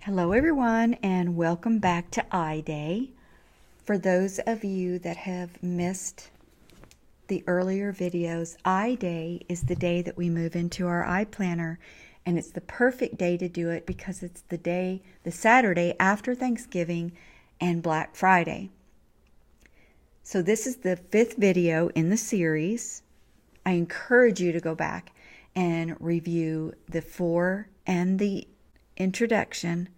Hello everyone and welcome back to iDay. For those of you that have missed the earlier videos, iDay is the day that we move into our iPlanner, and it's the perfect day to do it because it's the Saturday after Thanksgiving and Black Friday. So this is the 5th video in the series. I encourage you to go back and review the 4 and the introduction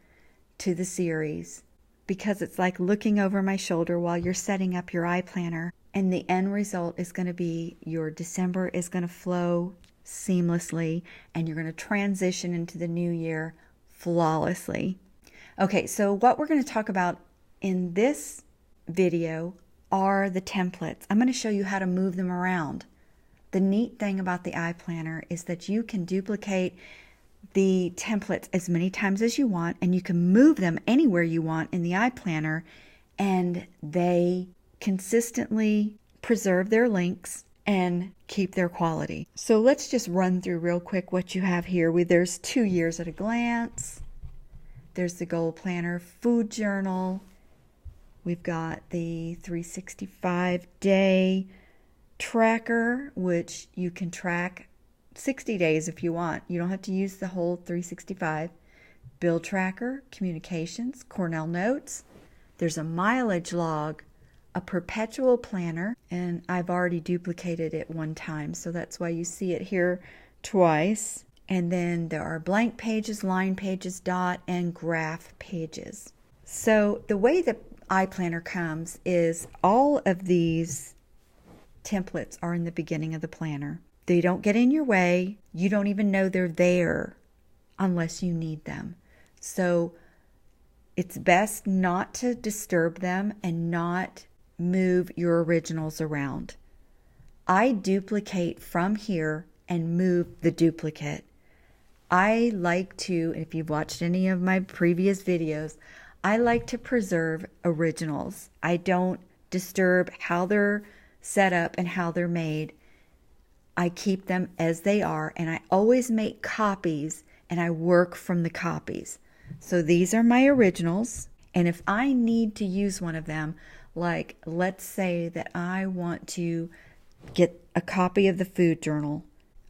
to the series, because it's like looking over my shoulder while you're setting up your iPlanner, and the end result is going to be your December is going to flow seamlessly and you're going to transition into the new year flawlessly. Okay, so what we're going to talk about in this video are the templates. I'm going to show you how to move them around. The neat thing about the iPlanner is that you can duplicate the templates as many times as you want, and you can move them anywhere you want in the iPlanner, and they consistently preserve their links and keep their quality. So let's just run through real quick what you have here. There's 2 years at a glance. There's the goal planner, food journal. We've got the 365-day tracker, which you can track 60 days if you want. You don't have to use the whole 365. Bill tracker, communications, Cornell notes. There's a mileage log, a perpetual planner, and I've already duplicated it one time, so that's why you see it here twice. And then there are blank pages, line pages, dot, and graph pages. So the way the iPlanner comes is all of these templates are in the beginning of the planner. They don't get in your way. You don't even know they're there unless you need them. So it's best not to disturb them and not move your originals around. I duplicate from here and move the duplicate. I like to, if you've watched any of my previous videos, I like to preserve originals. I don't disturb how they're set up and how they're made. I keep them as they are, and I always make copies, and I work from the copies. So these are my originals, and if I need to use one of them, like let's say that I want to get a copy of the food journal,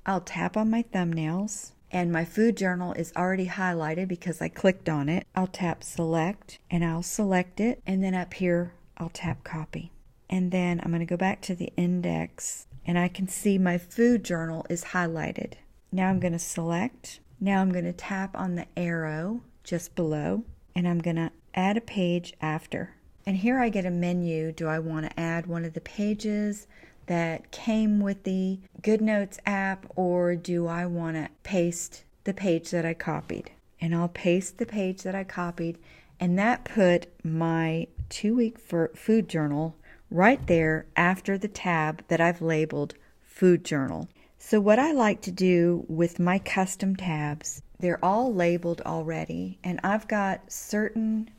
I'll tap on my thumbnails, and my food journal is already highlighted because I clicked on it. I'll tap select, and I'll select it, and then up here I'll tap copy. And then I'm going to go back to the index, and I can see my food journal is highlighted. Now I'm going to select. Now I'm going to tap on the arrow just below, and I'm going to add a page after. And here I get a menu. Do I want to add one of the pages that came with the GoodNotes app, or do I want to paste the page that I copied? And I'll paste the page that I copied, and that put my 2-week food journal right there after the tab that I've labeled food journal. So what I like to do with my custom tabs, they're all labeled already, and I've got certain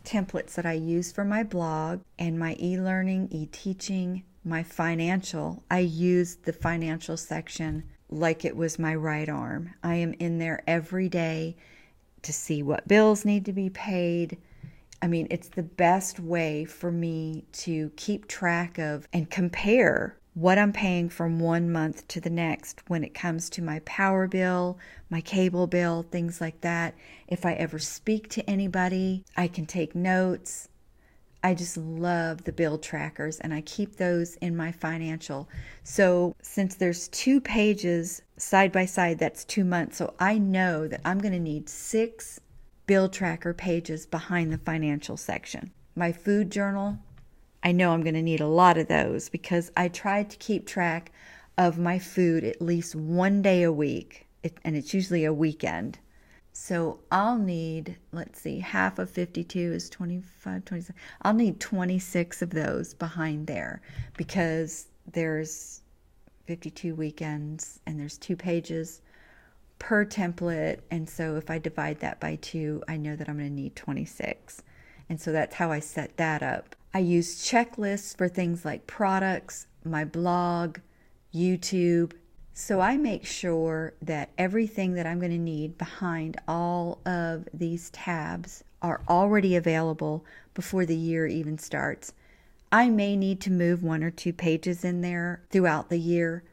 templates that I use for my blog and my e-learning, e-teaching, my financial. I use the financial section like it was my right arm. I am in there every day to see what bills need to be paid. I mean, it's the best way for me to keep track of and compare what I'm paying from one month to the next when it comes to my power bill, my cable bill, things like that. If I ever speak to anybody, I can take notes. I just love the bill trackers, and I keep those in my financial. So since there's 2 pages side by side, that's 2 months. So I know that I'm going to need 6 bill tracker pages behind the financial section. My food journal, I know I'm going to need a lot of those because I try to keep track of my food at least one day a week, and it's usually a weekend. So I'll need, let's see, half of 52 is 25, 26. I'll need 26 of those behind there because there's 52 weekends and there's 2 pages per template, and so if I divide that by 2, I know that I'm going to need 26. And so that's how I set that up. I use checklists for things like products, my blog, YouTube, So I make sure that everything that I'm going to need behind all of these tabs are already available before the year even starts. I may need to move 1 or 2 pages in there throughout the year,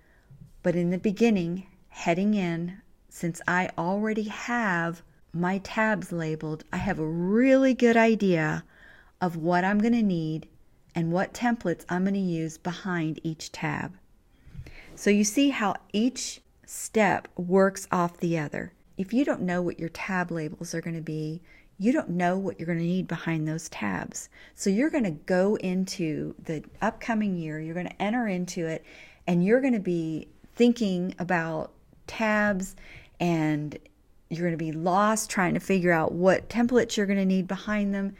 but in the beginning, heading in, since I already have my tabs labeled, I have a really good idea of what I'm going to need and what templates I'm going to use behind each tab. So you see how each step works off the other. If you don't know what your tab labels are going to be, you don't know what you're going to need behind those tabs. So you're going to go into the upcoming year, you're going to enter into it, and you're going to be thinking about tabs, and you're going to be lost trying to figure out what templates you're going to need behind them.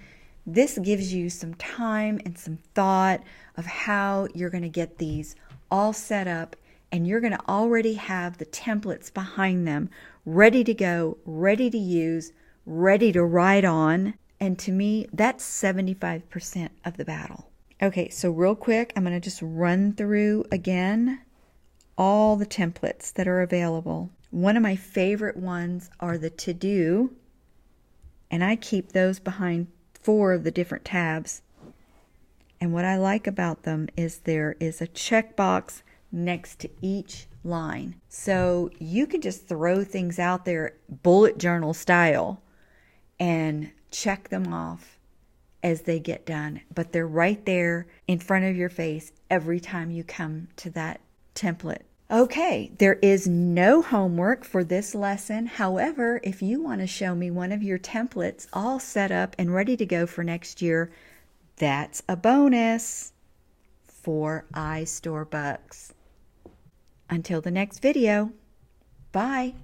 This gives you some time and some thought of how you're going to get these all set up, and you're going to already have the templates behind them ready to go, ready to use, ready to write on. And to me, that's 75% of the battle. Okay, so real quick, I'm going to just run through again all the templates that are available. One of my favorite ones are the to-do, and I keep those behind 4 of the different tabs. And what I like about them is there is a checkbox next to each line. So you can just throw things out there bullet journal style and check them off as they get done. But they're right there in front of your face every time you come to that template. Okay, there is no homework for this lesson. However, if you want to show me one of your templates all set up and ready to go for next year, that's a bonus for iStore bucks. Until the next video, bye.